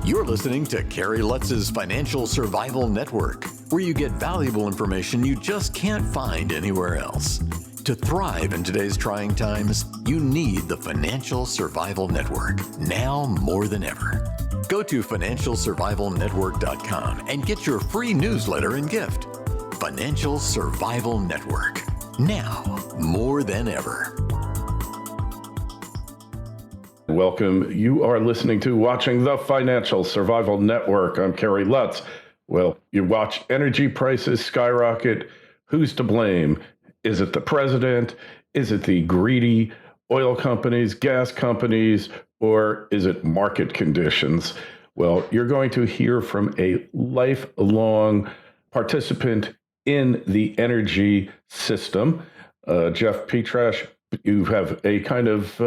You're listening to Kerry Lutz's Financial Survival Network, where you get valuable information you just can't find anywhere else. To thrive in today's trying times, you need the Financial Survival Network, now more than ever. Go to financialsurvivalnetwork.com and get your free newsletter and gift. Financial Survival Network, now more than ever. Welcome. You are listening to Watching the Financial Survival Network. I'm Kerry Lutz. Well, you watched energy prices skyrocket. Who's to blame? Is it the president? Is it the greedy oil companies, gas companies, or is it market conditions? Well, you're going to hear from a lifelong participant in the energy system, Jeff Petrash. You have a kind of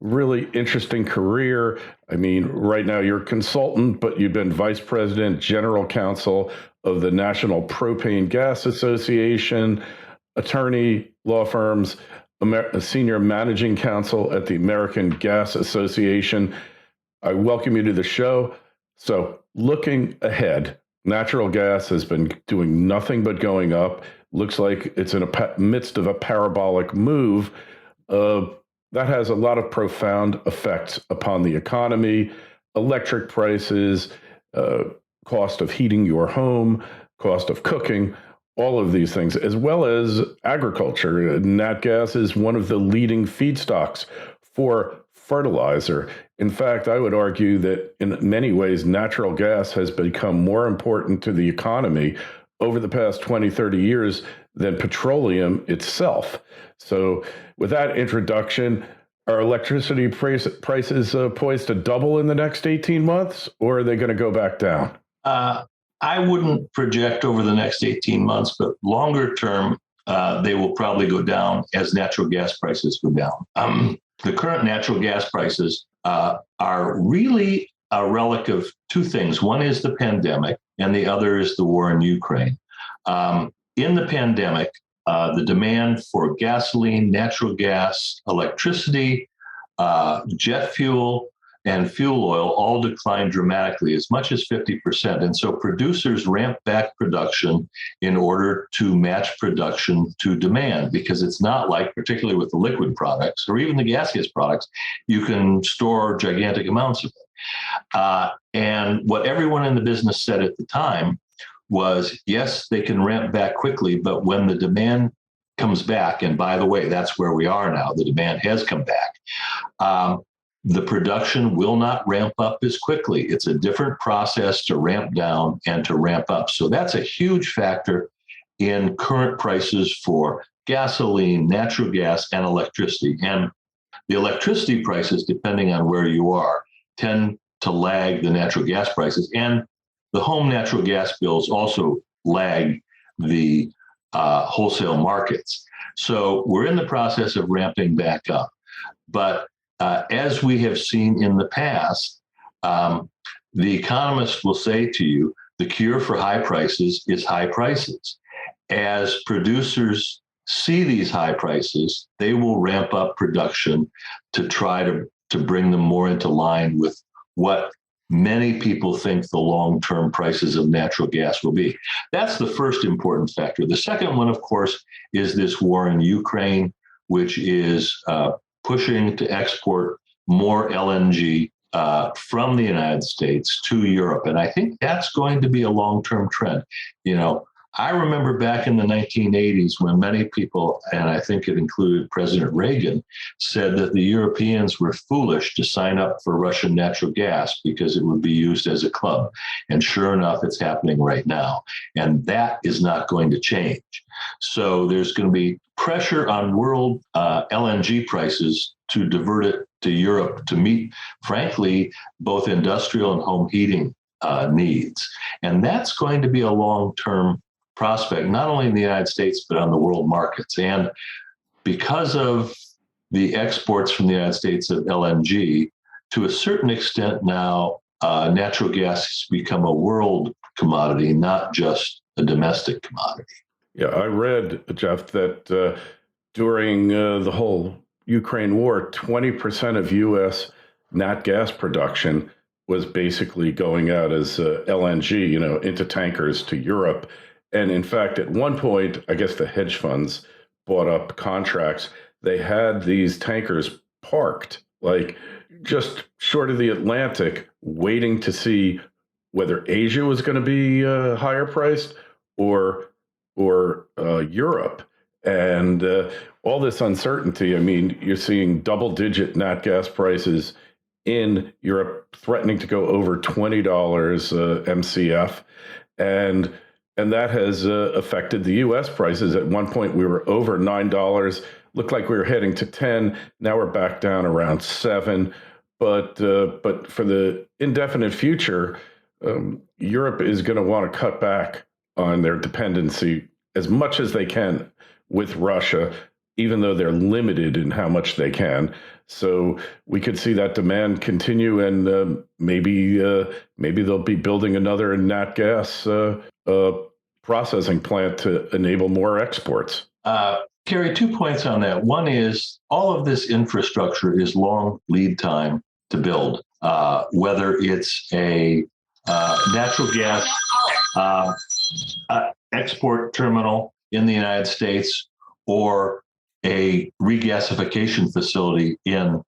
really interesting career. I mean, right now you're a consultant, but you've been vice president, general counsel of the National Propane Gas Association, attorney, law firms, a senior managing counsel at the American Gas Association. I welcome you to the show. So looking ahead, natural gas has been doing nothing but going up. Looks like it's in the midst of a parabolic move. That has a lot of profound effects upon the economy, electric prices, cost of heating your home, cost of cooking, all of these things, as well as agriculture. Nat gas is one of the leading feedstocks for fertilizer. In fact, I would argue that in many ways, natural gas has become more important to the economy over the past 20, 30 years than petroleum itself. So with that introduction, are electricity prices poised to double in the next 18 months, or are they going to go back down? I wouldn't project over the next 18 months, but longer term, they will probably go down as natural gas prices go down. The current natural gas prices are really a relic of two things. One is the pandemic, and the other is the war in Ukraine. In the pandemic, the demand for gasoline, natural gas, electricity, jet fuel, and fuel oil all declined dramatically, as much as 50%. And so producers ramped back production in order to match production to demand, because it's not like, particularly with the liquid products or even the gaseous products, you can store gigantic amounts of it. And what everyone in the business said at the time was, yes, they can ramp back quickly, but when the demand comes back, and by the way, that's where we are now, the demand has come back, the production will not ramp up as quickly. It's a different process to ramp down and to ramp up. So that's a huge factor in current prices for gasoline, natural gas, and electricity. And the electricity prices, depending on where you are, tend to lag the natural gas prices. And the home natural gas bills also lag the wholesale markets. So we're in the process of ramping back up. But as we have seen in the past, the economists will say to you, the cure for high prices is high prices. As producers see these high prices, they will ramp up production to try to bring them more into line with what many people think the long-term prices of natural gas will be. That's the first important factor. The second one, of course, is this war in Ukraine, which is pushing to export more LNG from the United States to Europe. And I think that's going to be a long-term trend. You know, I remember back in the 1980s when many people, and I think it included President Reagan, said that the Europeans were foolish to sign up for Russian natural gas because it would be used as a club. And sure enough, it's happening right now. And that is not going to change. So there's going to be pressure on world LNG prices to divert it to Europe to meet, frankly, both industrial and home heating needs. And that's going to be a long-term prospect, not only in the United States, but on the world markets. And because of the exports from the United States of LNG, to a certain extent now, natural gas has become a world commodity, not just a domestic commodity. Yeah, I read, Jeff, that during the whole Ukraine war, 20% of U.S. nat gas production was basically going out as LNG, into tankers to Europe. And in fact, at one point, I guess the hedge funds bought up contracts. They had these tankers parked, like just short of the Atlantic, waiting to see whether Asia was going to be higher priced or Europe. And all this uncertainty, I mean, you're seeing double-digit nat gas prices in Europe threatening to go over $20 MCF. And that has affected the U.S. prices. At one point, we were over $9. Looked like we were heading to 10. Now we're back down around 7. But for the indefinite future, Europe is going to want to cut back on their dependency as much as they can with Russia, even though they're limited in how much they can. So we could see that demand continue, and maybe they'll be building another nat gas processing plant to enable more exports. Kerry, 2 points on that. One is all of this infrastructure is long lead time to build, whether it's a natural gas export terminal in the United States or a regasification facility in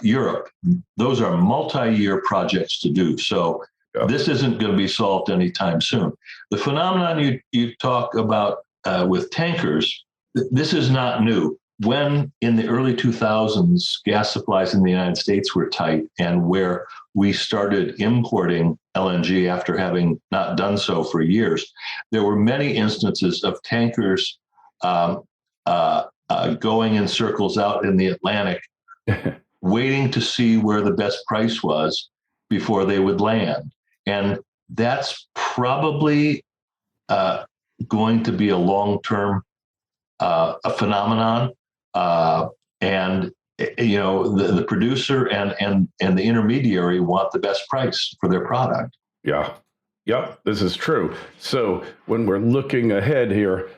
Europe. Those are multi-year projects to do. So this isn't going to be solved anytime soon. The phenomenon you talk about with tankers, this is not new. When in the early 2000s, gas supplies in the United States were tight, and where we started importing LNG after having not done so for years, there were many instances of tankers going in circles out in the Atlantic, waiting to see where the best price was before they would land. And that's probably going to be a long-term a phenomenon. And the producer and the intermediary want the best price for their product. Yeah. Yep, this is true. So when we're looking ahead here,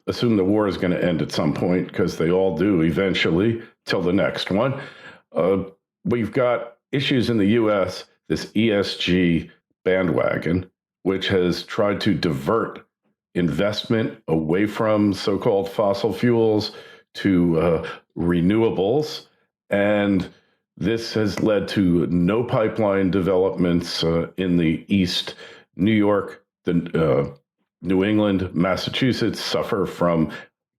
assume the war is going to end at some point, because they all do eventually, till the next one. We've got issues in the U.S., this ESG bandwagon, which has tried to divert investment away from so-called fossil fuels to renewables. And this has led to no pipeline developments in the East. New York, New England, Massachusetts suffer from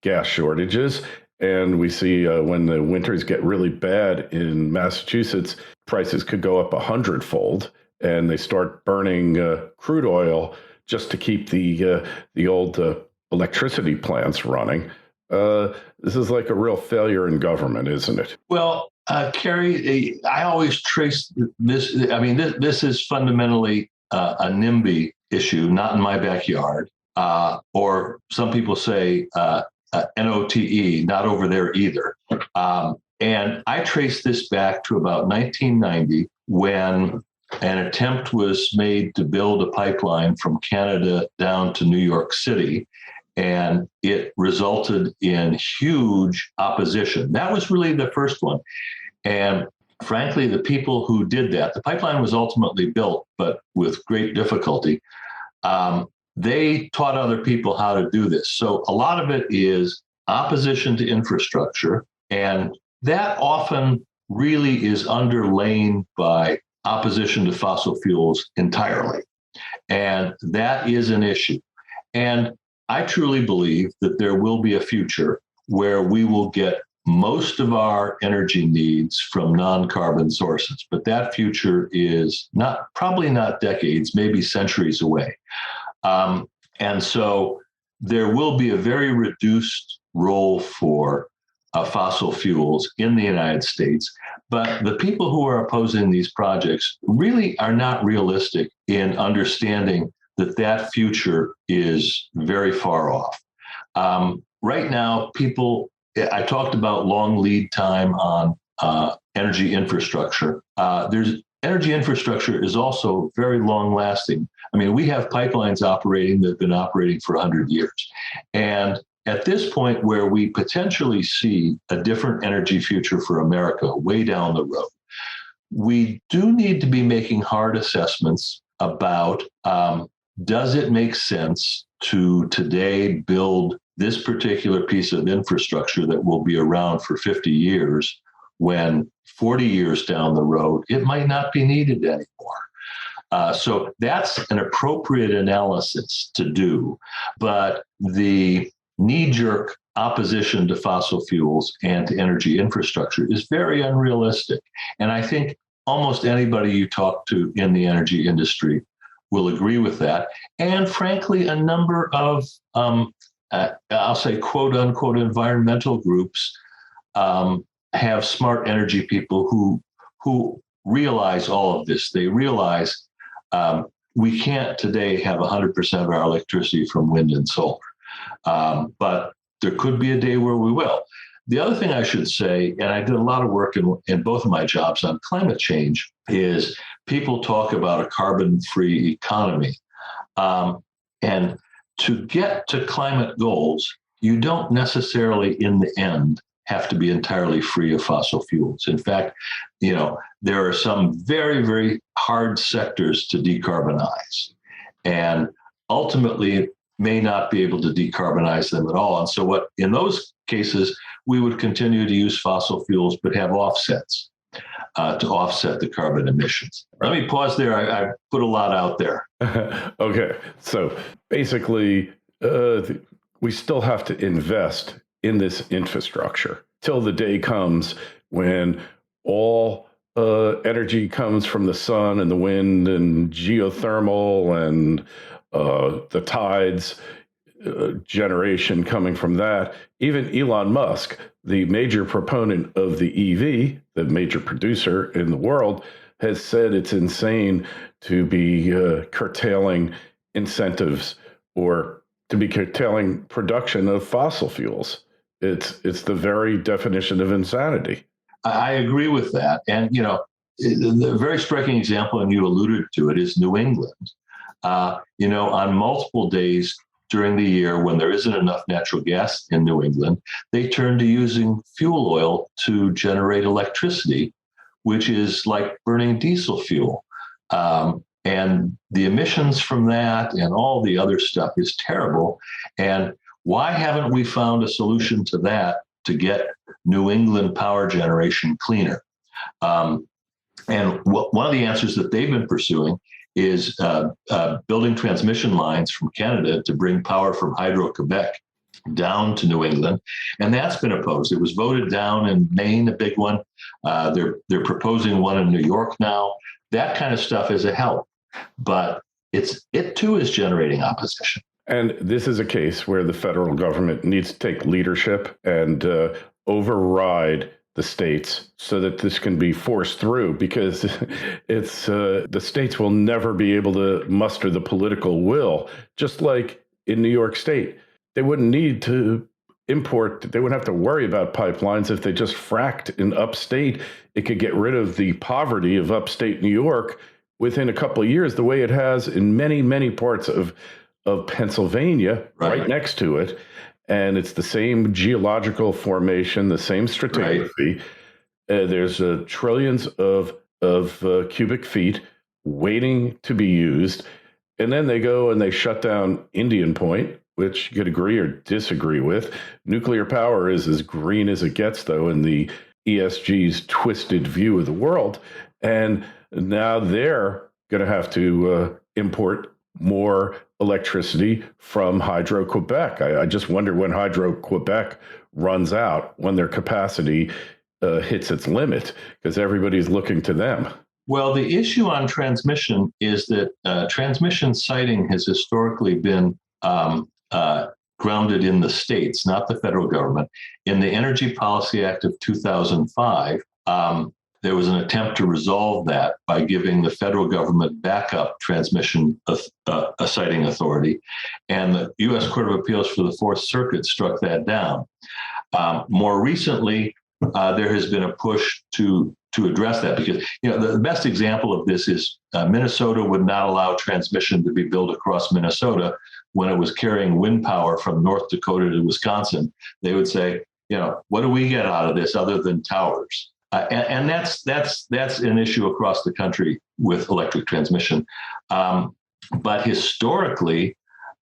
gas shortages. And we see when the winters get really bad in Massachusetts, prices could go up 100-fold, and they start burning crude oil just to keep the old electricity plants running. This is like a real failure in government, isn't it? Well, Kerry, I always trace this. I mean, this is fundamentally a NIMBY issue, not in my backyard, or some people say NOTE, not over there either. And I trace this back to about 1990, when an attempt was made to build a pipeline from Canada down to New York City, and it resulted in huge opposition. That was really the first one. And frankly, the people who did that, the pipeline was ultimately built, but with great difficulty. They taught other people how to do this. So a lot of it is opposition to infrastructure, and that often really is underlain by opposition to fossil fuels entirely. And that is an issue. And I truly believe that there will be a future where we will get most of our energy needs from non-carbon sources, but that future is probably not decades, maybe centuries away. And so there will be a very reduced role for fossil fuels in the United States. But the people who are opposing these projects really are not realistic in understanding that future is very far off. Right now, I talked about long lead time on energy infrastructure. Energy infrastructure is also very long lasting. I mean, we have pipelines operating that have been operating for 100 years. And at this point, where we potentially see a different energy future for America way down the road, we do need to be making hard assessments about does it make sense to today build this particular piece of infrastructure that will be around for 50 years when 40 years down the road, it might not be needed anymore. So that's an appropriate analysis to do. But the knee-jerk opposition to fossil fuels and to energy infrastructure is very unrealistic. And I think almost anybody you talk to in the energy industry will agree with that. And frankly, a number of, I'll say, quote unquote, environmental groups have smart energy people who realize all of this. They realize we can't today have 100% of our electricity from wind and solar, but there could be a day where we will. The other thing I should say, and I did a lot of work in both of my jobs on climate change, is people talk about a carbon-free economy. And to get to climate goals, you don't necessarily, in the end, have to be entirely free of fossil fuels. In fact, there are some very, very hard sectors to decarbonize, and ultimately may not be able to decarbonize them at all. And so in those cases, we would continue to use fossil fuels, but have offsets to offset the carbon emissions. Let me pause there. I put a lot out there. Okay. So basically, we still have to invest in this infrastructure till the day comes when all energy comes from the sun and the wind and geothermal and the tides generation coming from that. Even Elon Musk, the major proponent of the EV, the major producer in the world, has said it's insane to be curtailing incentives or to be curtailing production of fossil fuels. It's the very definition of insanity. I agree with that. And, the very striking example, and you alluded to it, is New England. On multiple days during the year when there isn't enough natural gas in New England, they turn to using fuel oil to generate electricity, which is like burning diesel fuel. And the emissions from that and all the other stuff is terrible. And why haven't we found a solution to that to get New England power generation cleaner? And one of the answers that they've been pursuing is building transmission lines from Canada to bring power from Hydro-Quebec down to New England. And that's been opposed. It was voted down in Maine, a big one. They're proposing one in New York now. That kind of stuff is a help, but it too is generating opposition. And this is a case where the federal government needs to take leadership and override the states so that this can be forced through, because it's the states will never be able to muster the political will. Just like in New York State, they wouldn't need to import, they wouldn't have to worry about pipelines if they just fracked in upstate. It could get rid of the poverty of upstate New York within a couple of years, the way it has in many, many parts of Pennsylvania, right next to it. And it's the same geological formation, the same stratigraphy. Right. There's trillions of cubic feet waiting to be used. And then they go and they shut down Indian Point, which you could agree or disagree with. Nuclear power is as green as it gets, though, in the ESG's twisted view of the world. And now they're going to have to import more electricity from Hydro-Quebec. I just wonder when Hydro-Quebec runs out, when their capacity hits its limit, because everybody's looking to them. Well, the issue on transmission is that transmission siting has historically been grounded in the states, not the federal government. In the Energy Policy Act of 2005, there was an attempt to resolve that by giving the federal government backup transmission siting authority, and the U.S. Court of Appeals for the Fourth Circuit struck that down. More recently, there has been a push to address that, because the best example of this is Minnesota would not allow transmission to be built across Minnesota when it was carrying wind power from North Dakota to Wisconsin. They would say, what do we get out of this other than towers? And that's an issue across the country with electric transmission. But historically,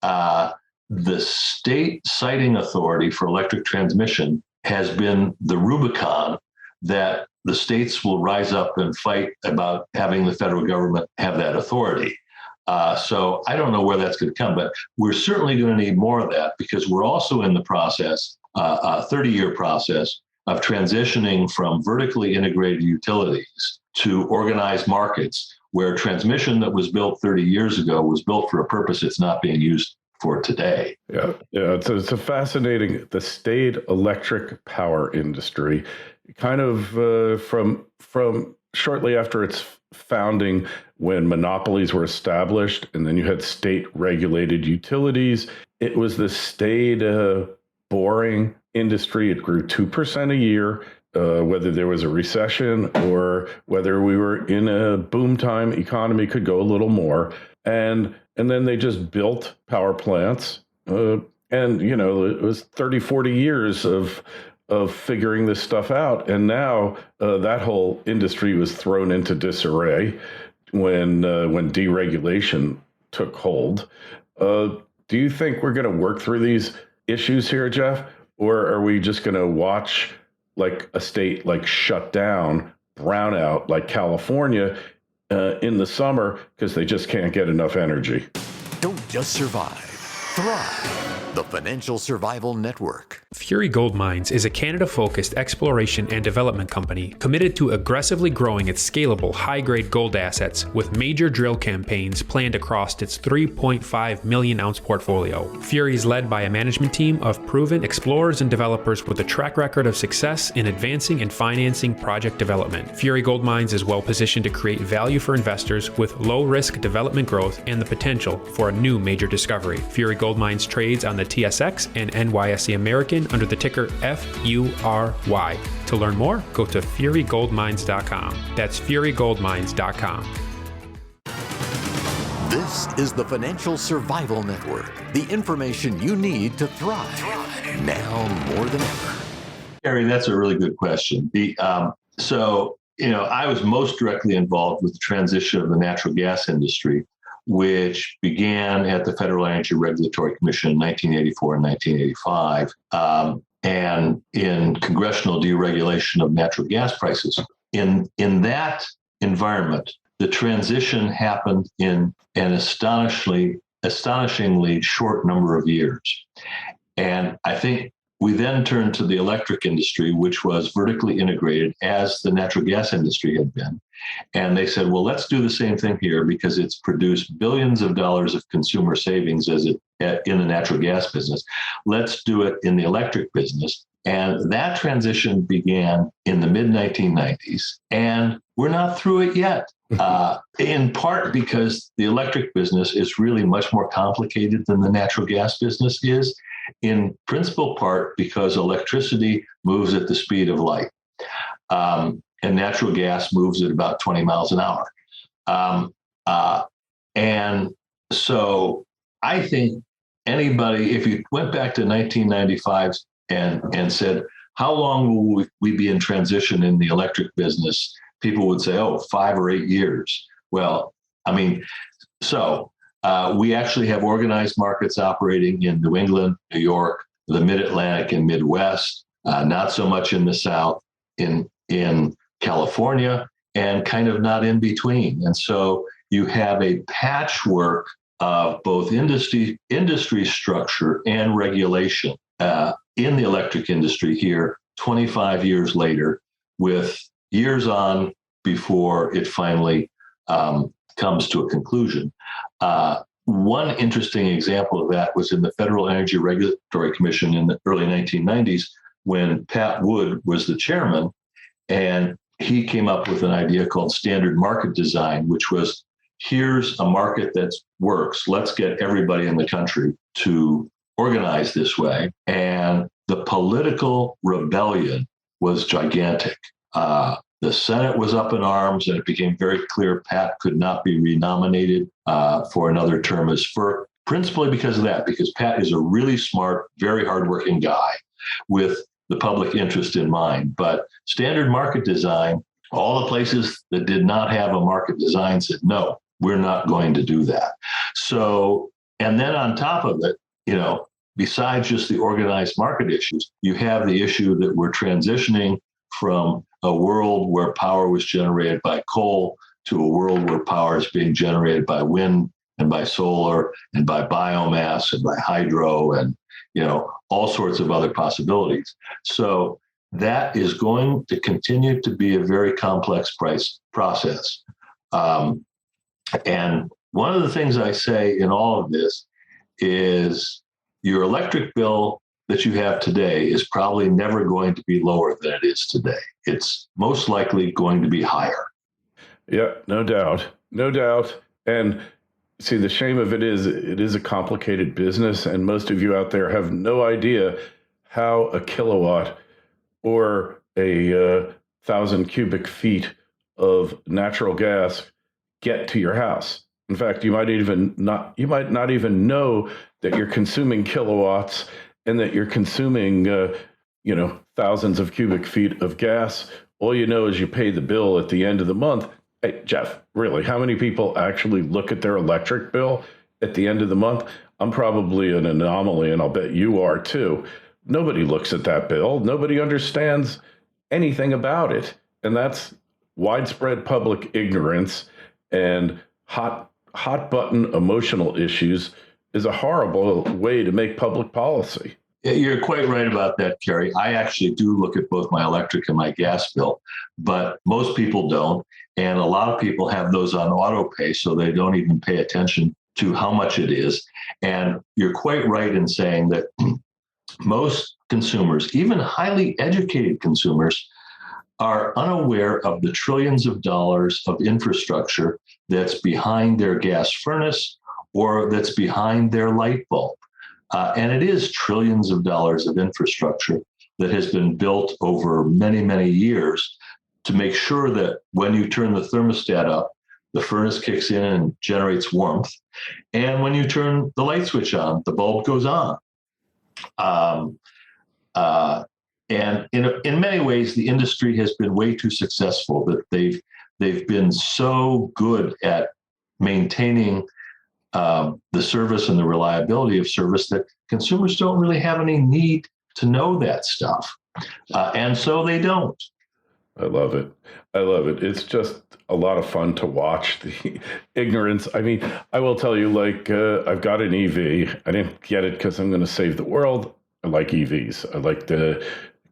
the state siting authority for electric transmission has been the Rubicon that the states will rise up and fight about having the federal government have that authority. So I don't know where that's going to come, but we're certainly going to need more of that, because we're also in the process, a 30-year process of transitioning from vertically integrated utilities to organized markets, where transmission that was built 30 years ago was built for a purpose it's not being used for today. Yeah. It's a fascinating, the state electric power industry, kind of from shortly after its founding, when monopolies were established, and then you had state regulated utilities. It was the state boring industry. It grew 2% a year, whether there was a recession or whether we were in a boom time economy, could go a little more. And then they just built power plants. And, you know, it was 30, 40 years of figuring this stuff out. And now that whole industry was thrown into disarray when deregulation took hold. Do you think we're going to work through these issues here, Jeff? Or are we just going to watch like a state like shut down, brown out, like California in the summer because they just can't get enough energy? Don't just survive, thrive. The Financial Survival Network. Fury Gold Mines is a Canada-focused exploration and development company committed to aggressively growing its scalable, high-grade gold assets with major drill campaigns planned across its 3.5 million ounce portfolio. Fury is led by a management team of proven explorers and developers with a track record of success in advancing and financing project development. Fury Gold Mines is well positioned to create value for investors with low-risk development growth and the potential for a new major discovery. Fury Gold Mines trades on the TSX and NYSE American under the ticker FURY. To learn more, go to furygoldmines.com. That's furygoldmines.com. This is the Financial Survival Network, the information you need to thrive now more than ever. Kerry, that's a really good question. So, you know, I was most directly involved with the transition of the natural gas industry, which began at the Federal Energy Regulatory Commission in 1984 and 1985, and in congressional deregulation of natural gas prices. In that environment, the transition happened in an astonishingly short number of years. And I think we then turned to the electric industry, which was vertically integrated as the natural gas industry had been. And they said, well, let's do the same thing here, because it's produced billions of dollars of consumer savings in the natural gas business. Let's do it in the electric business. And that transition began in the mid-1990s, and we're not through it yet, in part because the electric business is really much more complicated than the natural gas business is, in principal part because electricity moves at the speed of light. And natural gas moves at about 20 miles an hour. And so I think anybody, if you went back to 1995 and said, how long will we be in transition in the electric business? People would say, 5 or 8 years. Well, I mean, so we actually have organized markets operating in New England, New York, the Mid-Atlantic and Midwest, not so much in the South, in California, and kind of not in between. And so you have a patchwork of both industry structure and regulation in the electric industry here 25 years later, with years on before it finally comes to a conclusion. One interesting example of that was in the Federal Energy Regulatory Commission in the early 1990s, when Pat Wood was the chairman, and he came up with an idea called standard market design, which was, here's a market that works. Let's get everybody in the country to organize this way. And the political rebellion was gigantic. The Senate was up in arms, and it became very clear Pat could not be renominated for another term as FERC, principally because of that, because Pat is a really smart, very hardworking guy with the public interest in mind. But standard market design, all the places that did not have a market design said, no, we're not going to do that. So, and then on top of it, besides just the organized market issues, you have the issue that we're transitioning from a world where power was generated by coal to a world where power is being generated by wind and by solar and by biomass and by hydro and, all sorts of other possibilities. So that is going to continue to be a very complex price process. And one of the things I say in all of this is your electric bill that you have today is probably never going to be lower than it is today. It's most likely going to be higher. Yeah, no doubt. No doubt. And see, the shame of it is a complicated business, and most of you out there have no idea how a kilowatt or a 1,000 cubic feet of natural gas get to your house. In fact, you might not even know that you're consuming kilowatts and that you're consuming, thousands of cubic feet of gas. All you know is you pay the bill at the end of the month. Hey, Jeff, really, how many people actually look at their electric bill at the end of the month? I'm probably an anomaly, and I'll bet you are too. Nobody looks at that bill. Nobody understands anything about it. And that's widespread public ignorance, and hot button emotional issues is a horrible way to make public policy. You're quite right about that, Kerry. I actually do look at both my electric and my gas bill, but most people don't. And a lot of people have those on auto pay, so they don't even pay attention to how much it is. And you're quite right in saying that most consumers, even highly educated consumers, are unaware of the trillions of dollars of infrastructure that's behind their gas furnace or that's behind their light bulb. And it is trillions of dollars of infrastructure that has been built over many, many years to make sure that when you turn the thermostat up, the furnace kicks in and generates warmth. And when you turn the light switch on, the bulb goes on. And in many ways, the industry has been way too successful, that they've been so good at maintaining the service and the reliability of service that consumers don't really have any need to know that stuff. And so they don't. I love it. I love it. It's just a lot of fun to watch the ignorance. I mean, I will tell you, I've got an EV. I didn't get it because I'm going to save the world. I like EVs. I like the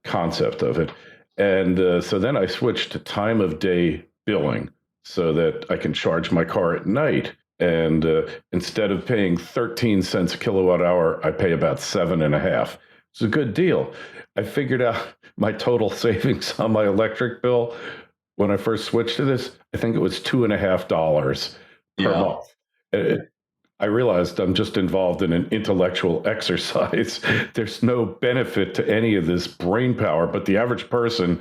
concept of it. And so then I switched to time of day billing so that I can charge my car at night. And instead of paying 13 cents a kilowatt hour, I pay about 7.5. It's a good deal. I figured out my total savings on my electric bill when I first switched to this. I think it was $2.50 per month. I realized I'm just involved in an intellectual exercise. There's no benefit to any of this brain power, but the average person,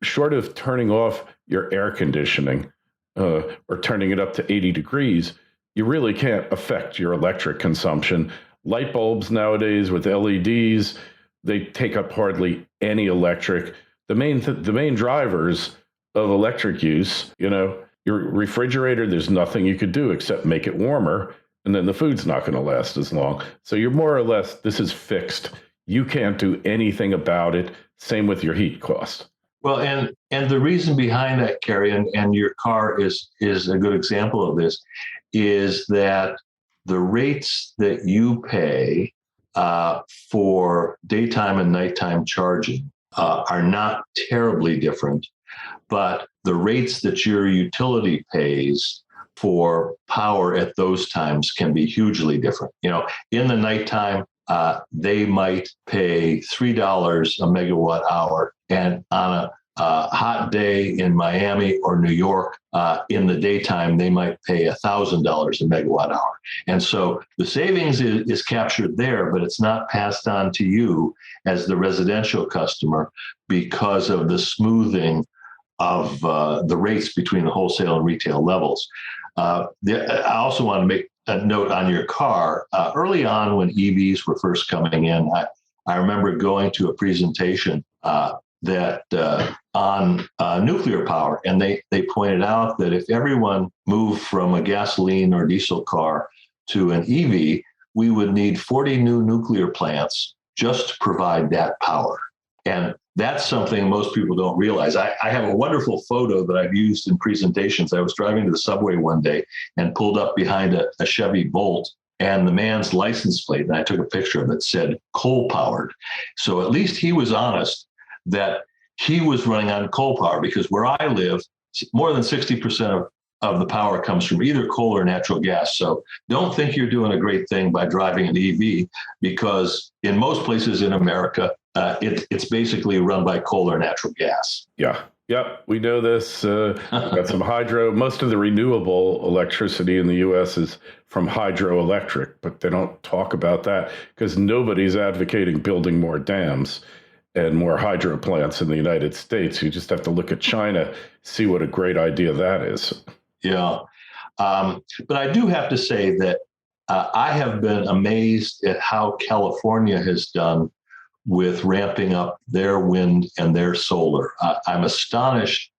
short of turning off your air conditioning or turning it up to 80 degrees, you really can't affect your electric consumption. Light bulbs nowadays with LEDs, they take up hardly any electric. The main drivers of electric use, your refrigerator, there's nothing you could do except make it warmer, and then the food's not going to last as long. So you're more or less, this is fixed. You can't do anything about it. Same with your heat cost. Well, and the reason behind that, Kerry, and your car is a good example of this, is that the rates that you pay for daytime and nighttime charging are not terribly different, but the rates that your utility pays for power at those times can be hugely different. In the nighttime, they might pay $3 a megawatt hour, and on a hot day in Miami or New York, in the daytime, they might pay $1,000 a megawatt hour. And so the savings is captured there, but it's not passed on to you as the residential customer because of the smoothing of the rates between the wholesale and retail levels. I also want to make a note on your car. Early on, when EVs were first coming in, I remember going to a presentation that on nuclear power, and they pointed out that if everyone moved from a gasoline or diesel car to an EV, we would need 40 new nuclear plants just to provide that power. And that's something most people don't realize. I have a wonderful photo that I've used in presentations. I was driving to the subway one day and pulled up behind a Chevy Bolt, and the man's license plate, and I took a picture of it, said coal powered. So at least he was honest that he was running on coal power, because where I live, more than 60% of the power comes from either coal or natural gas. So don't think you're doing a great thing by driving an EV, because in most places in America, it's basically run by coal or natural gas. Yeah, we know this. Got some hydro. Most of the renewable electricity in the U.S. is from hydroelectric, but they don't talk about that because nobody's advocating building more dams and more hydro plants in the United States. You just have to look at China, see what a great idea that is. Yeah. But I do have to say that I have been amazed at how California has done with ramping up their wind and their solar. I'm astonished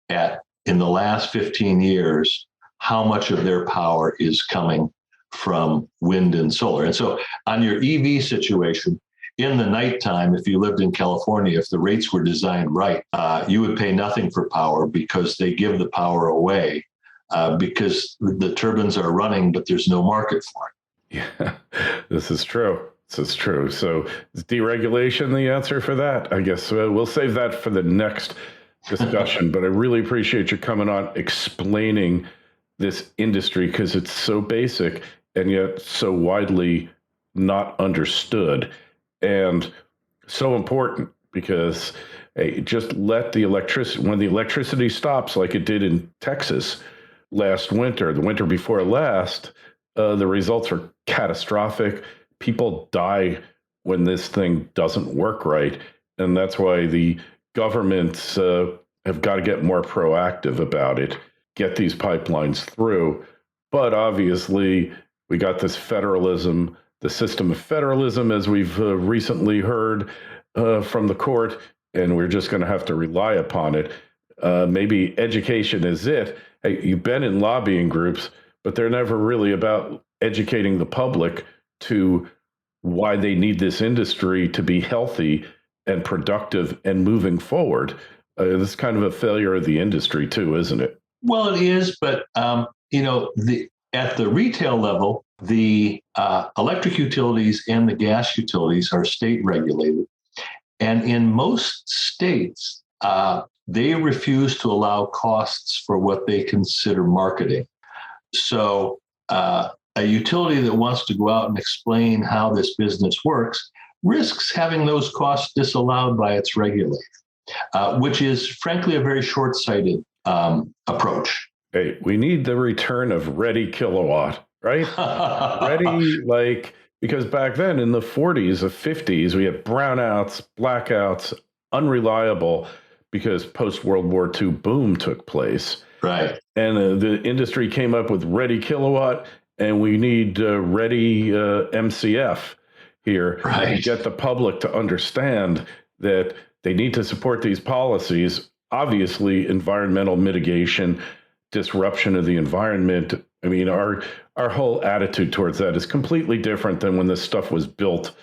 at, in the last 15 years, how much of their power is coming from wind and solar. And so on your EV situation, in the nighttime, if you lived in California, if the rates were designed right, you would pay nothing for power because they give the power away because the turbines are running, but there's no market for it. Yeah, this is true. This is true. So is deregulation the answer for that? I guess we'll save that for the next discussion, but I really appreciate you coming on, explaining this industry, because it's so basic and yet so widely not understood. And so important, because just let the electricity, when the electricity stops, like it did in Texas last winter, the winter before last, the results are catastrophic. People die when this thing doesn't work right. And that's why the governments have got to get more proactive about it, get these pipelines through. But obviously, we got this federalism, the system of federalism, as we've recently heard from the court, and we're just going to have to rely upon it. Maybe education is it. Hey, you've been in lobbying groups, but they're never really about educating the public to why they need this industry to be healthy and productive and moving forward. This is kind of a failure of the industry too, isn't it? Well, it is, but at the retail level, the electric utilities and the gas utilities are state regulated. And in most states, they refuse to allow costs for what they consider marketing. So a utility that wants to go out and explain how this business works risks having those costs disallowed by its regulator, which is frankly a very short-sighted approach. Hey, we need the return of Reddy Kilowatt, right? Reddy, because back then in the 40s or 50s, we had brownouts, blackouts, unreliable, because post-World War II boom took place. Right. And the industry came up with Reddy Kilowatt, and we need Reddy MCF here to get the public to understand that they need to support these policies. Obviously, environmental mitigation, disruption of the environment. I mean, our whole attitude towards that is completely different than when this stuff was built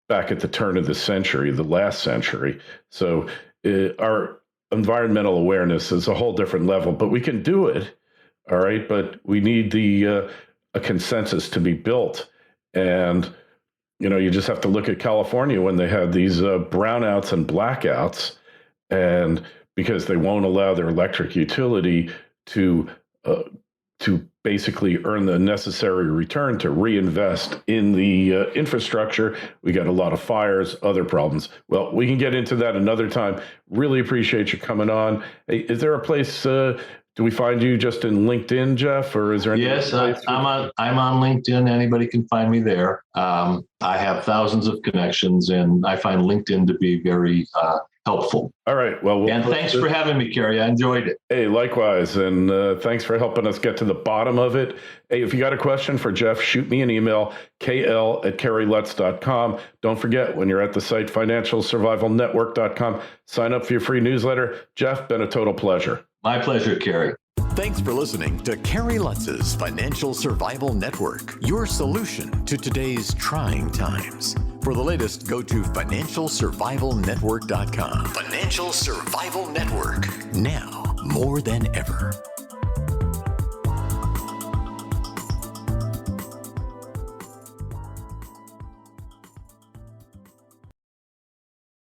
back at the turn of the century, the last century. So our environmental awareness is a whole different level, but we can do it. All right. But we need a consensus to be built. And, you just have to look at California when they had these brownouts and blackouts, and because they won't allow their electric utility to basically earn the necessary return to reinvest in the infrastructure. We got a lot of fires, other problems. Well, we can get into that another time. Really appreciate you coming on. Hey, is there a place? Do we find you just in LinkedIn, Jeff, or is there any? Yes, I'm on LinkedIn. Anybody can find me there. I have thousands of connections, and I find LinkedIn to be very helpful. All right. Well, And thanks for having me, Kerry. I enjoyed it. Hey, likewise. And thanks for helping us get to the bottom of it. Hey, if you got a question for Jeff, shoot me an email, kl@kerrylutz.com. Don't forget, when you're at the site, financialsurvivalnetwork.com, sign up for your free newsletter. Jeff, been a total pleasure. My pleasure, Kerry. Thanks for listening to Kerry Lutz's Financial Survival Network, your solution to today's trying times. For the latest, go to financialsurvivalnetwork.com. Financial Survival Network, now more than ever.